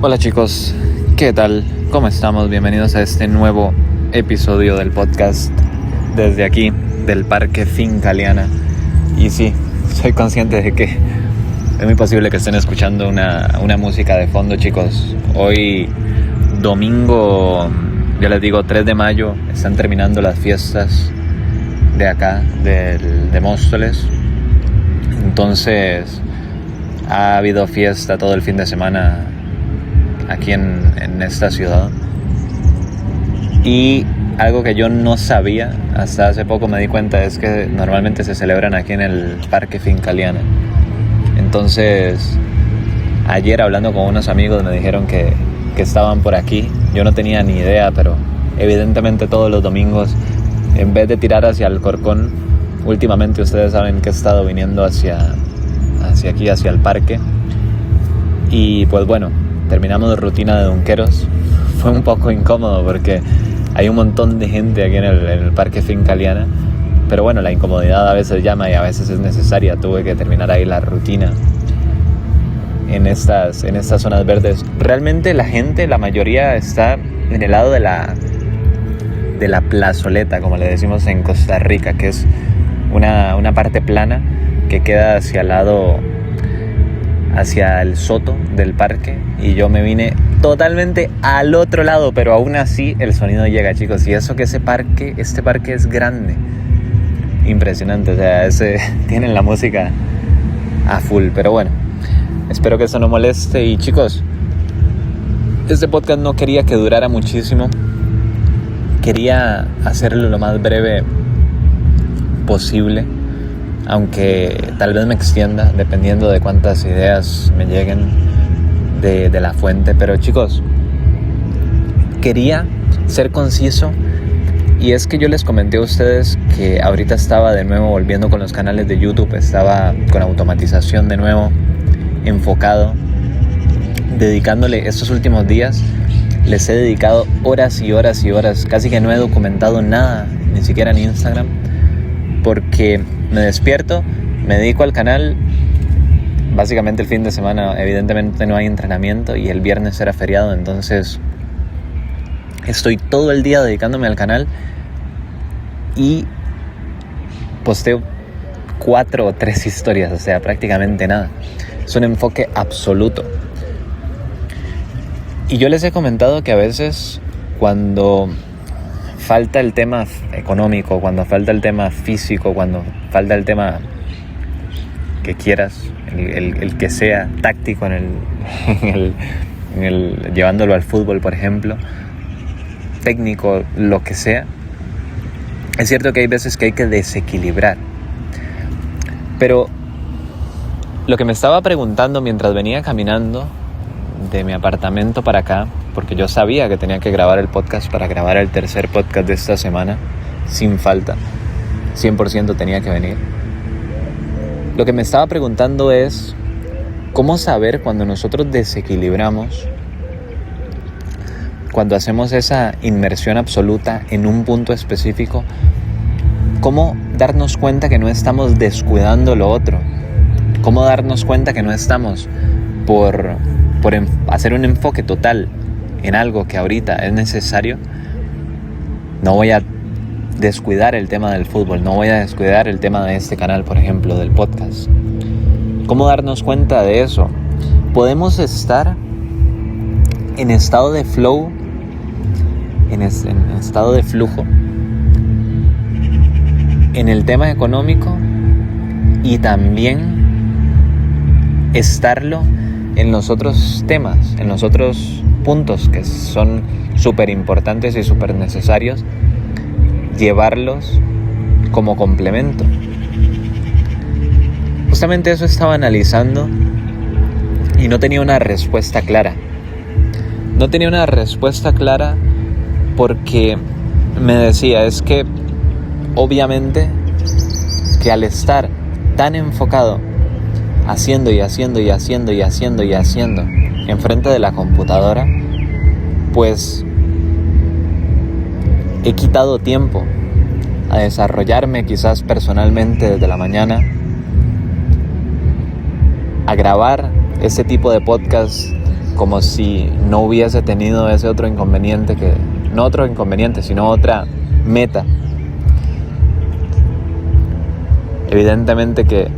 Hola chicos, ¿qué tal? ¿Cómo estamos? Bienvenidos a este nuevo episodio del podcast desde aquí, del Parque Finca Liana. Y sí, soy consciente de que es muy posible que estén escuchando una música de fondo, chicos. Hoy, domingo, ya les digo, 3 de mayo, están terminando las fiestas de acá, de Móstoles. Entonces, ha habido fiesta todo el fin de semana aquí en esta ciudad. Y algo que yo no sabía, hasta hace poco me di cuenta, es que normalmente se celebran aquí en el Parque Finca Liana. Entonces, ayer hablando con unos amigos me dijeron que estaban por aquí. Yo no tenía ni idea, pero evidentemente todos los domingos, en vez de tirar hacia Alcorcón, últimamente ustedes saben que he estado viniendo hacia aquí, hacia el parque. Y pues bueno, terminamos rutina de Dunqueros. Fue un poco incómodo porque hay un montón de gente aquí en el Parque Finca Liana. Pero bueno, la incomodidad a veces llama y a veces es necesaria. Tuve que terminar ahí la rutina en estas zonas verdes. Realmente la gente, la mayoría, está en el lado de la plazoleta, como le decimos en Costa Rica, que es una parte plana que queda hacia el soto del parque, y yo me vine totalmente al otro lado, pero aún así el sonido llega, chicos. Y eso que este parque es grande, impresionante. O sea, tienen la música a full, pero bueno, espero que eso no moleste. Y chicos, este podcast no quería que durara muchísimo, quería hacerlo lo más breve posible, aunque tal vez me extienda dependiendo de cuántas ideas me lleguen de la fuente. Pero chicos, quería ser conciso, y es que yo les comenté a ustedes que ahorita estaba de nuevo volviendo con los canales de YouTube, estaba con automatización de nuevo, enfocado, dedicándole estos últimos días. Les he dedicado horas y horas y horas, casi que no he documentado nada, ni siquiera en Instagram, porque me despierto, me dedico al canal. Básicamente el fin de semana evidentemente no hay entrenamiento y el viernes era feriado, entonces estoy todo el día dedicándome al canal y posteo 4 o 3 historias, o sea, prácticamente nada. Es un enfoque absoluto. Y yo les he comentado que a veces cuando falta el tema económico, cuando falta el tema físico, cuando falta el tema que quieras, el que sea táctico llevándolo al fútbol, por ejemplo, técnico, lo que sea, es cierto que hay veces que hay que desequilibrar. Pero lo que me estaba preguntando mientras venía caminando de mi apartamento para acá, porque yo sabía que tenía que grabar el podcast para grabar el tercer podcast de esta semana, sin falta, 100% tenía que venir. Lo que me estaba preguntando es, ¿cómo saber cuando nosotros desequilibramos, cuando hacemos esa inmersión absoluta en un punto específico? ¿Cómo darnos cuenta que no estamos descuidando lo otro? ¿Cómo darnos cuenta que no estamos por hacer un enfoque total en algo que ahorita es necesario? No voy a descuidar el tema del fútbol, no voy a descuidar el tema de este canal, por ejemplo, del podcast. ¿Cómo darnos cuenta de eso? Podemos estar en estado de flow, en estado de flujo, en el tema económico, y también estarlo en los otros temas, en los otros puntos que son súper importantes y súper necesarios, llevarlos como complemento. Justamente eso estaba analizando y no tenía una respuesta clara. No tenía una respuesta clara porque me decía, es que obviamente que al estar tan enfocado haciendo enfrente de la computadora, pues he quitado tiempo a desarrollarme quizás personalmente desde la mañana, a grabar este tipo de podcast como si no hubiese tenido ese otro inconveniente no otro inconveniente, sino otra meta. Evidentemente que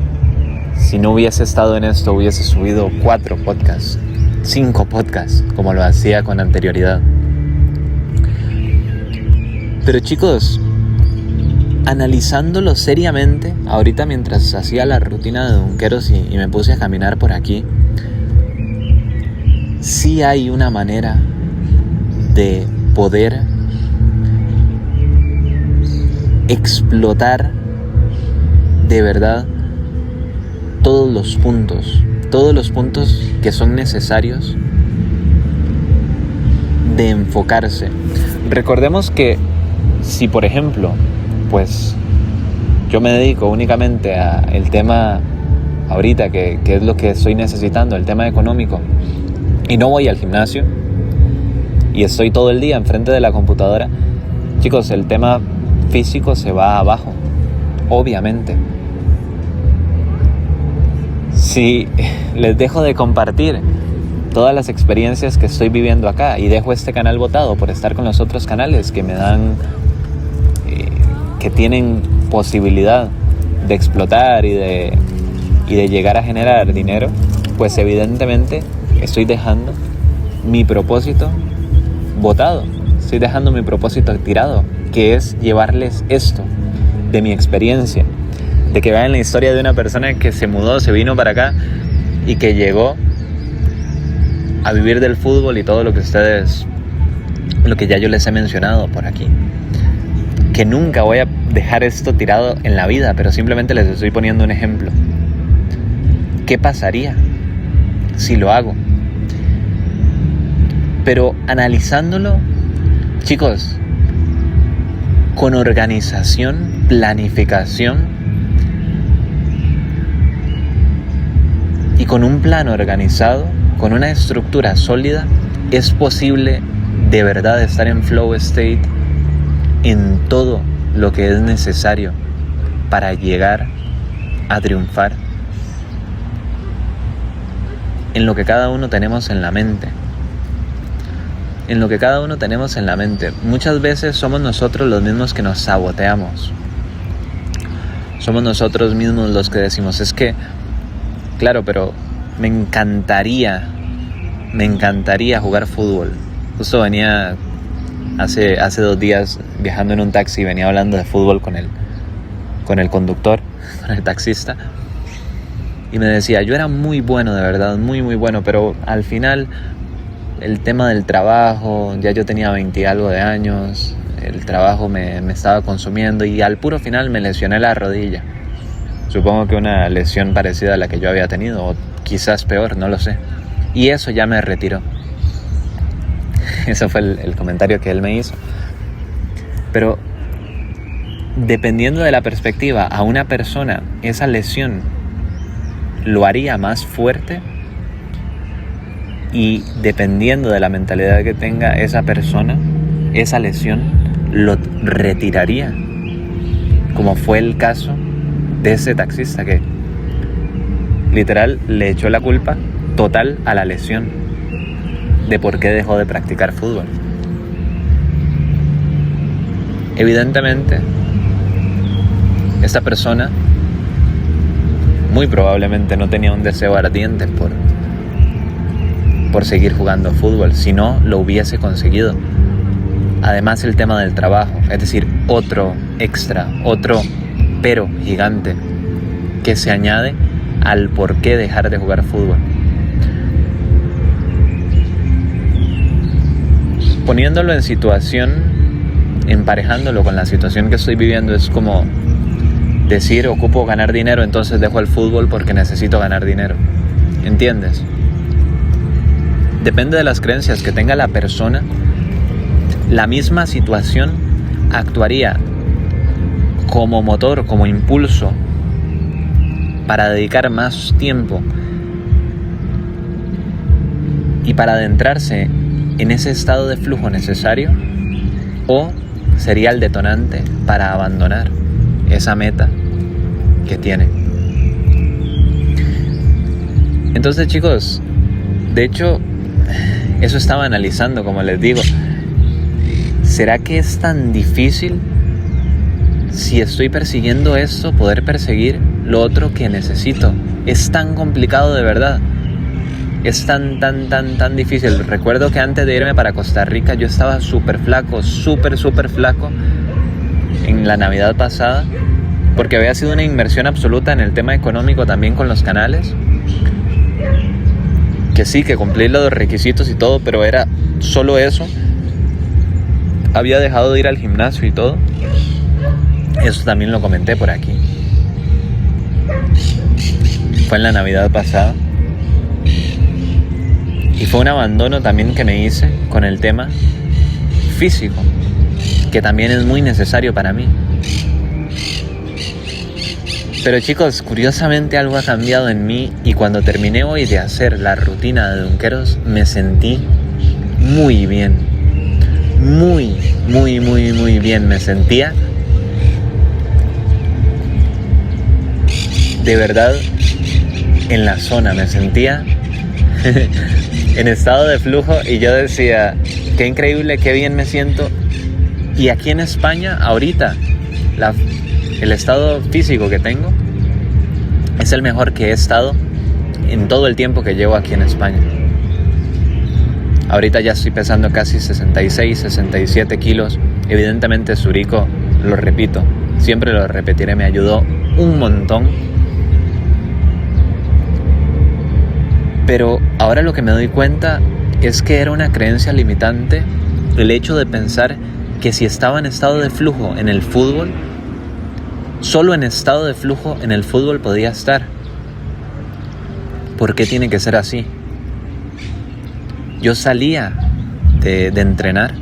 si no hubiese estado en esto, hubiese subido 4 podcasts, 5 podcasts, como lo hacía con anterioridad. Pero chicos, analizándolo seriamente, ahorita mientras hacía la rutina de Dunqueros y me puse a caminar por aquí, sí hay una manera de poder explotar de verdad todos los puntos que son necesarios de enfocarse. Recordemos que si, por ejemplo, pues yo me dedico únicamente a el tema ahorita, que es lo que estoy necesitando, el tema económico, y no voy al gimnasio y estoy todo el día enfrente de la computadora, chicos, el tema físico se va abajo, obviamente. Si les dejo de compartir todas las experiencias que estoy viviendo acá y dejo este canal botado por estar con los otros canales que me dan, que tienen posibilidad de explotar y de llegar a generar dinero, pues evidentemente estoy dejando mi propósito botado, estoy dejando mi propósito tirado, que es llevarles esto de mi experiencia, de que vean la historia de una persona que se mudó, se vino para acá y que llegó a vivir del fútbol y todo lo que ya yo les he mencionado por aquí. Que nunca voy a dejar esto tirado en la vida, pero simplemente les estoy poniendo un ejemplo. ¿Qué pasaría si lo hago? Pero analizándolo, chicos, con organización, planificación y con un plan organizado, con una estructura sólida, es posible de verdad estar en flow state en todo lo que es necesario para llegar a triunfar en lo que cada uno tenemos en la mente. Muchas veces somos nosotros los mismos que nos saboteamos. Somos nosotros mismos los que decimos, es que, claro, pero me encantaría jugar fútbol. Justo venía hace 2 días viajando en un taxi, venía hablando de fútbol con el conductor, con el taxista, y me decía, yo era muy bueno, de verdad, muy muy bueno, pero al final el tema del trabajo, ya yo tenía 20 y algo de años, el trabajo me estaba consumiendo y al puro final me lesioné la rodilla. Supongo que una lesión parecida a la que yo había tenido, o quizás peor, no lo sé. Y eso ya me retiró. Eso fue el comentario que él me hizo. Pero dependiendo de la perspectiva, a una persona esa lesión lo haría más fuerte, y dependiendo de la mentalidad que tenga esa persona, esa lesión lo retiraría, como fue el caso de ese taxista que literal le echó la culpa total a la lesión de por qué dejó de practicar fútbol. Evidentemente, esta persona muy probablemente no tenía un deseo ardiente por seguir jugando fútbol, si no lo hubiese conseguido. Además, el tema del trabajo, es decir, otro extra, otro pero gigante que se añade al por qué dejar de jugar fútbol. Poniéndolo en situación, emparejándolo con la situación que estoy viviendo, es como decir, ocupo ganar dinero, entonces dejo el fútbol porque necesito ganar dinero. ¿Entiendes? Depende de las creencias que tenga la persona, la misma situación actuaría como motor, como impulso para dedicar más tiempo y para adentrarse en ese estado de flujo necesario, o sería el detonante para abandonar esa meta que tiene. Entonces, chicos, de hecho, eso estaba analizando, como les digo. ¿Será que es tan difícil, si estoy persiguiendo esto, poder perseguir lo otro que necesito? Es tan complicado de verdad. Es tan difícil. Recuerdo que antes de irme para Costa Rica yo estaba súper flaco, súper flaco en la Navidad pasada, porque había sido una inmersión absoluta en el tema económico también con los canales. Que sí, que cumplí los requisitos y todo, pero era solo eso. Había dejado de ir al gimnasio y todo. Eso también lo comenté por aquí. Fue en la Navidad pasada. Y fue un abandono también que me hice con el tema físico, que también es muy necesario para mí. Pero chicos, curiosamente algo ha cambiado en mí, y cuando terminé hoy de hacer la rutina de Dunqueros me sentí muy bien. Muy bien me sentía. De verdad, en la zona me sentía en estado de flujo, y yo decía, qué increíble, qué bien me siento. Y aquí en España, ahorita, el estado físico que tengo es el mejor que he estado en todo el tiempo que llevo aquí en España. Ahorita ya estoy pesando casi 66, 67 kilos. Evidentemente Zurico, lo repito, siempre lo repetiré, me ayudó un montón. Pero ahora lo que me doy cuenta es que era una creencia limitante el hecho de pensar que si estaba en estado de flujo en el fútbol, solo en estado de flujo en el fútbol podía estar. ¿Por qué tiene que ser así? Yo salía de entrenar,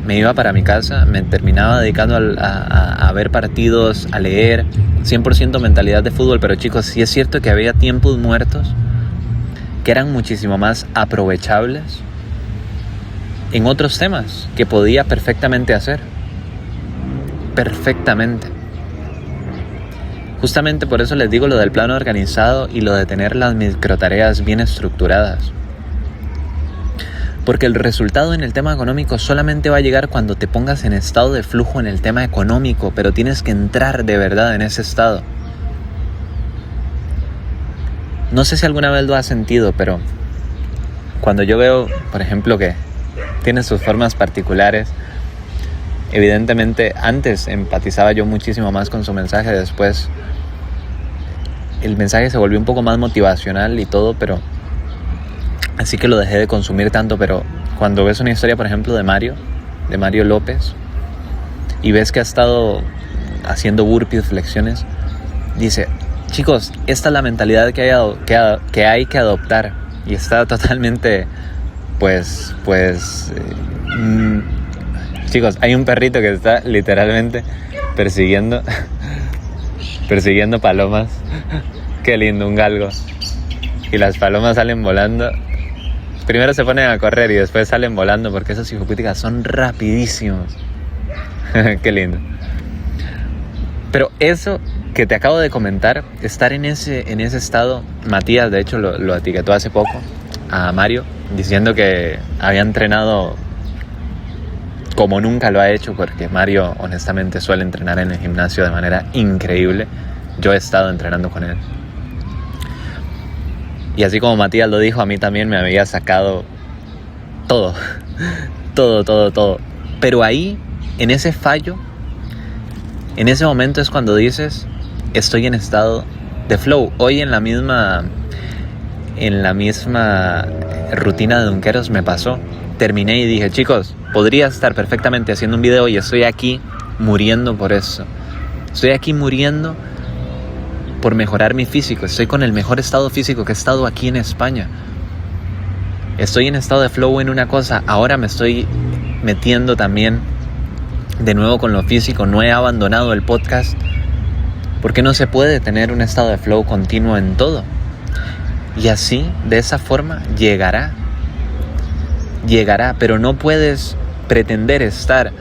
me iba para mi casa, me terminaba dedicando a ver partidos, a leer, 100% mentalidad de fútbol. Pero chicos, sí es cierto que había tiempos muertos que eran muchísimo más aprovechables en otros temas que podía perfectamente hacer. Perfectamente. Justamente por eso les digo lo del plano organizado y lo de tener las microtareas bien estructuradas. Porque el resultado en el tema económico solamente va a llegar cuando te pongas en estado de flujo en el tema económico, pero tienes que entrar de verdad en ese estado. No sé si alguna vez lo has sentido, pero cuando yo veo, por ejemplo, que tiene sus formas particulares, evidentemente antes empatizaba yo muchísimo más con su mensaje, después el mensaje se volvió un poco más motivacional y todo, pero así que lo dejé de consumir tanto. Pero cuando ves una historia, por ejemplo, de Mario López, y ves que ha estado haciendo burpees, flexiones, dice, chicos, esta es la mentalidad que hay que adoptar. Y está totalmente, chicos, hay un perrito que está literalmente persiguiendo palomas. Qué lindo, un galgo. Y las palomas salen volando. Primero se ponen a correr y después salen volando, porque esos hijoputicas son rapidísimos. Qué lindo. Pero eso que te acabo de comentar, estar en ese estado, Matías de hecho lo etiquetó hace poco a Mario, diciendo que había entrenado como nunca lo ha hecho, porque Mario honestamente suele entrenar en el gimnasio de manera increíble. Yo he estado entrenando con él. Y así como Matías lo dijo, a mí también me había sacado todo. Pero ahí, en ese fallo, en ese momento es cuando dices, estoy en estado de flow. Hoy en la misma rutina de Dunqueros me pasó. Terminé y dije, chicos, podría estar perfectamente haciendo un video y estoy aquí muriendo por eso. Estoy aquí muriendo por mejorar mi físico. Estoy con el mejor estado físico que he estado aquí en España. Estoy en estado de flow en una cosa. Ahora me estoy metiendo también de nuevo con lo físico. No he abandonado el podcast, porque no se puede tener un estado de flow continuo en todo. Y así, de esa forma, llegará, pero no puedes pretender estar,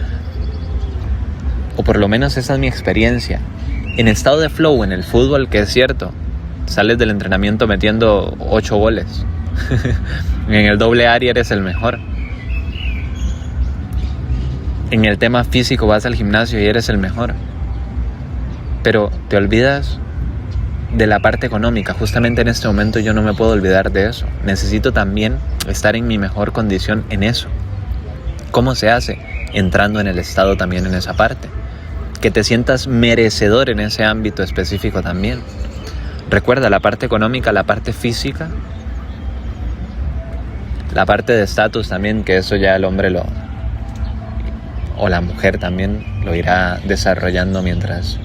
o por lo menos esa es mi experiencia, en estado de flow en el fútbol, que es cierto, sales del entrenamiento metiendo 8 goles, En el doble área eres el mejor. En el tema físico vas al gimnasio y eres el mejor. Pero te olvidas de la parte económica. Justamente en este momento yo no me puedo olvidar de eso. Necesito también estar en mi mejor condición en eso. ¿Cómo se hace? Entrando en el estado también en esa parte. Que te sientas merecedor en ese ámbito específico también. Recuerda la parte económica, la parte física, la parte de estatus también, que eso ya el hombre o la mujer también lo irá desarrollando mientras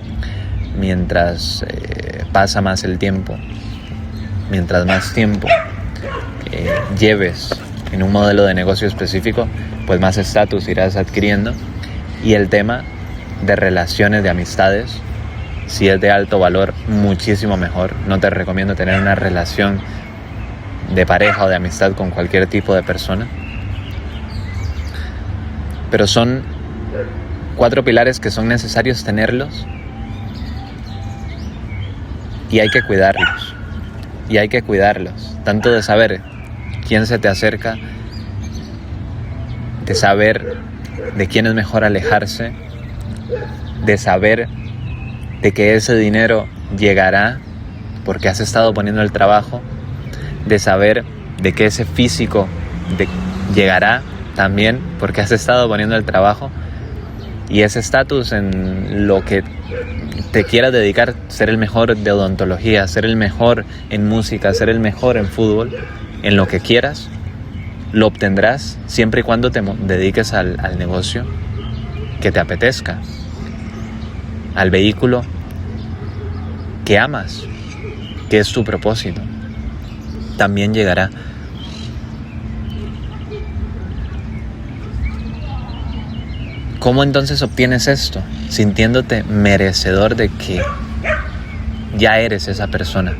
pasa más el tiempo. Mientras más tiempo lleves en un modelo de negocio específico, pues más estatus irás adquiriendo. Y el tema de relaciones, de amistades, si es de alto valor, muchísimo mejor. No te recomiendo tener una relación de pareja o de amistad con cualquier tipo de persona. Pero son 4 pilares que son necesarios tenerlos y hay que cuidarlos. Y hay que cuidarlos, tanto de saber quién se te acerca, de saber de quién es mejor alejarse, de saber de que ese dinero llegará porque has estado poniendo el trabajo, de saber de que ese físico llegará también porque has estado poniendo el trabajo, y ese estatus en lo que te quieras dedicar, ser el mejor de odontología, ser el mejor en música, ser el mejor en fútbol, en lo que quieras, lo obtendrás siempre y cuando te dediques al negocio que te apetezca, al vehículo que amas, que es tu propósito. También llegará. ¿Cómo entonces obtienes esto? Sintiéndote merecedor de que ya eres esa persona.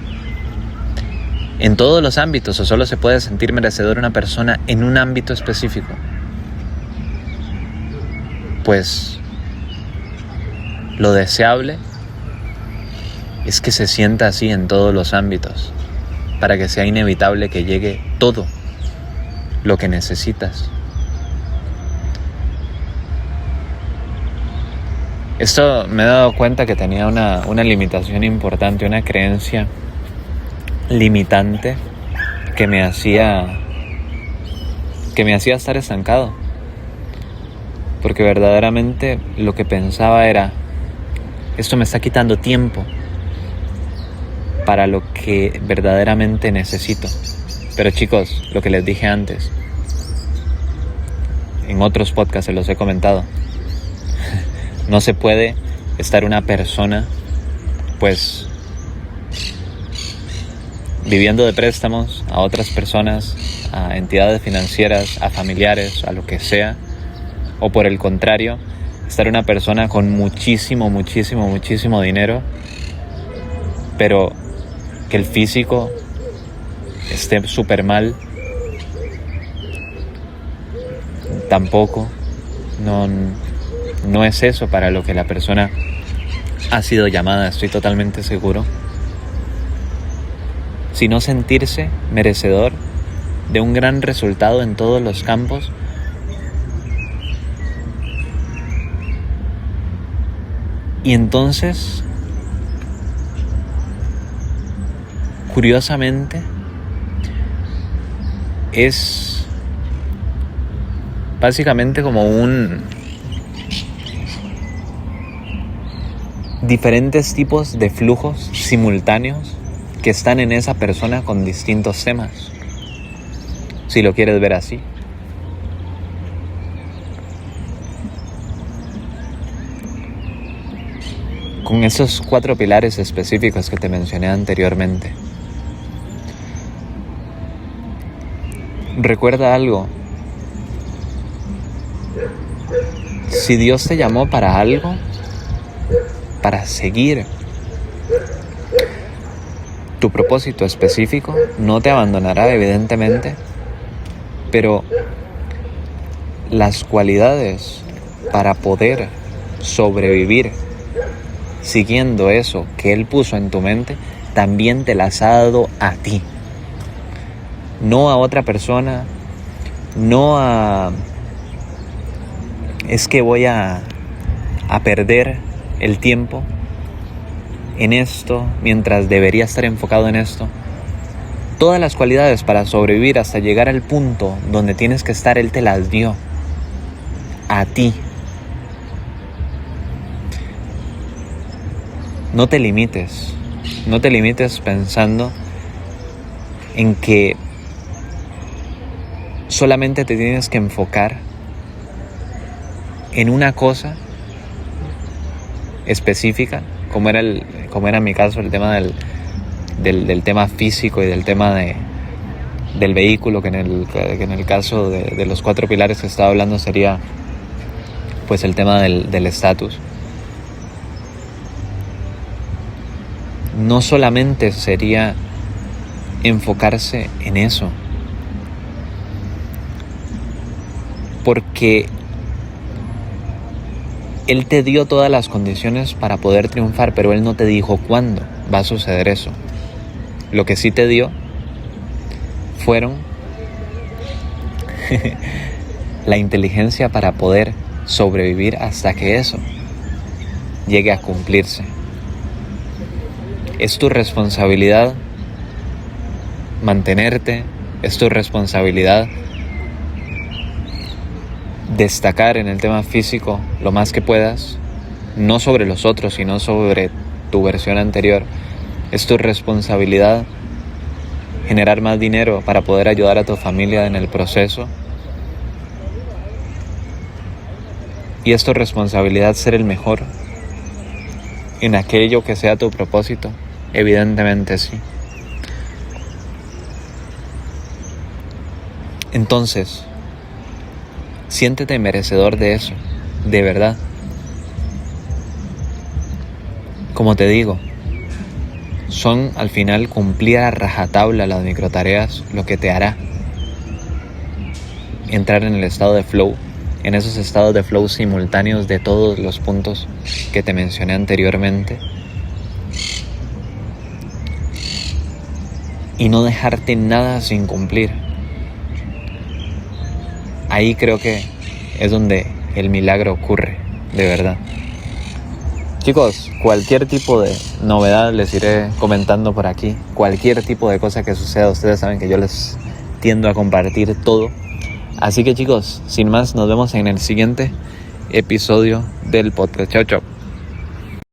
En todos los ámbitos, o solo se puede sentir merecedor una persona en un ámbito específico. Pues lo deseable es que se sienta así en todos los ámbitos, para que sea inevitable que llegue todo lo que necesitas. Esto me he dado cuenta que tenía una limitación importante, una creencia limitante que me hacía estar estancado. Porque verdaderamente lo que pensaba era, esto me está quitando tiempo para lo que verdaderamente necesito. Pero chicos, lo que les dije antes, en otros podcasts se los he comentado, no se puede estar una persona pues viviendo de préstamos a otras personas, a entidades financieras, a familiares, a lo que sea, o por el contrario, estar una persona con muchísimo dinero, pero que el físico esté súper mal. Tampoco, no es eso para lo que la persona ha sido llamada, estoy totalmente seguro. Sino sentirse merecedor de un gran resultado en todos los campos. Y entonces, curiosamente, es básicamente como diferentes tipos de flujos simultáneos que están en esa persona con distintos temas, si lo quieres ver así. Con esos 4 pilares específicos que te mencioné anteriormente. Recuerda algo. Si Dios te llamó para algo, para seguir tu propósito específico, no te abandonará evidentemente, pero las cualidades para poder sobrevivir siguiendo eso que Él puso en tu mente, también te las ha dado a ti. no a otra persona, no a es que voy a perder el tiempo en esto mientras debería estar enfocado en esto. Todas las cualidades para sobrevivir hasta llegar al punto donde tienes que estar, Él te las dio a ti. No te limites pensando en que solamente te tienes que enfocar en una cosa específica, como era en mi caso el tema del tema físico y del tema del vehículo, que en el caso de los 4 pilares que estaba hablando sería pues el tema del estatus. No solamente sería enfocarse en eso, porque Él te dio todas las condiciones para poder triunfar, pero Él no te dijo cuándo va a suceder eso. Lo que sí te dio fueron la inteligencia para poder sobrevivir hasta que eso llegue a cumplirse. Es tu responsabilidad mantenerte, es tu responsabilidad destacar en el tema físico lo más que puedas, no sobre los otros, sino sobre tu versión anterior. Es tu responsabilidad generar más dinero para poder ayudar a tu familia en el proceso. Y es tu responsabilidad ser el mejor en aquello que sea tu propósito. Evidentemente sí. Entonces, siéntete merecedor de eso, de verdad. Como te digo, son al final cumplir a rajatabla las microtareas lo que te hará entrar en el estado de flow, en esos estados de flow simultáneos de todos los puntos que te mencioné anteriormente, y no dejarte nada sin cumplir. Ahí creo que es donde el milagro ocurre, de verdad. Chicos, cualquier tipo de novedad les iré comentando por aquí. Cualquier tipo de cosa que suceda, ustedes saben que yo les tiendo a compartir todo. Así que chicos, sin más, nos vemos en el siguiente episodio del podcast. Chao, chao.